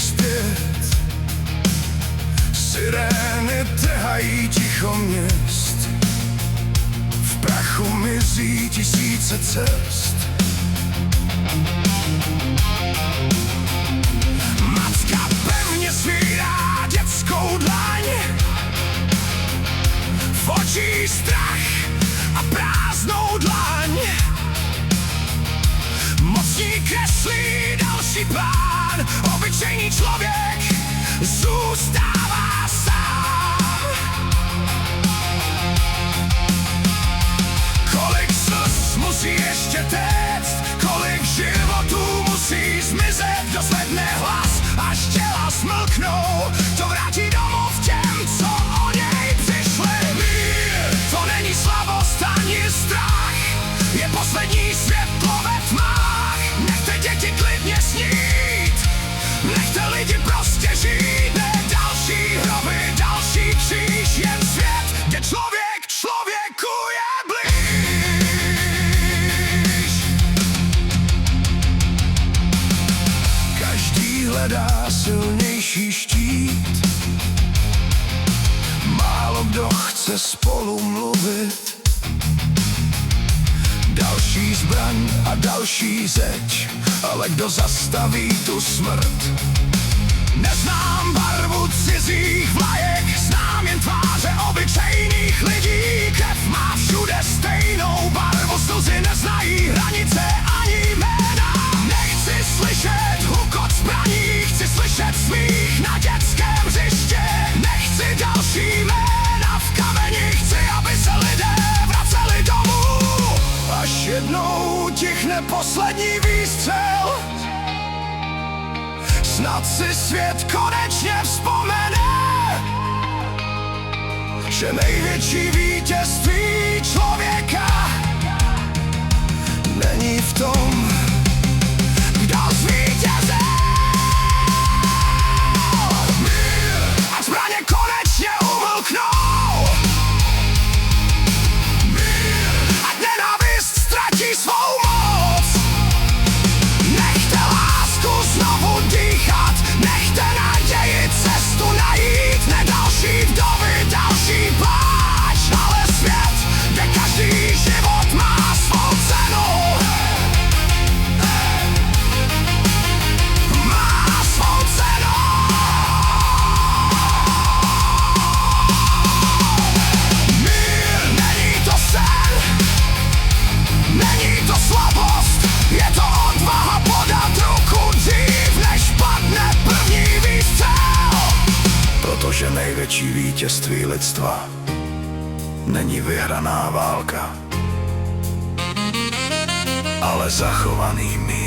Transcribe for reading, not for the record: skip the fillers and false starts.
zpět. Sirény trhají ticho měst, v prachu mizí tisíce cest. Matka pevně svírá dětskou dlaň, v očích strach a prázdnou dlaň. Mocník kreslí další plán, obyčejný člověk zůstává sám. Kolik slz musí ještě téct, kolik životů musí zmizet, kdo zvedne hlas, až těla smlknou, to vrátí domov těm, co o něj přišli. Mír, to není slabost ani strach, je poslední světlo ve tmách. Nechte děti klidně snít, nechte lidi prostě žít. Ne další hroby, další kříž, jen svět, kde člověk člověku je blíž. Každý hledá silnější štít, málo kdo chce spolu mluvit. Další zbraň a další zeď, ale kdo zastaví tu smrt? Neznám barvu cizích vlajek, znám jen tváře obyčejných lidí. Krev má všude stejnou barvu, slzy neznají hranice ani jména. Nechci slyšet hukot zbraní, chci slyšet smích na dětském hřiště. Nechci další jména v kameni, chci, aby se lidé vraceli domů. Až jednou tichne poslední výstřel, snad si svět konečně vzpomene, že největší vítězství člověka není v tom, kdo zvítězil. Mír, a zbraně konečně umlknou. Mír, ať nenávist ztratí svou moc. Nechte lásku znovu dýchat, nechte naději cestu najít. Ne další vdovy, další pláč, ale svět, kde každý život má svou cenu. Má svou cenu. Mír, není to sen, není to slabost, je to odvaha podat ruku dřív, než padne první výstřel. Protože největší vítězství lidstva není vyhraná válka, ale zachovaný mír.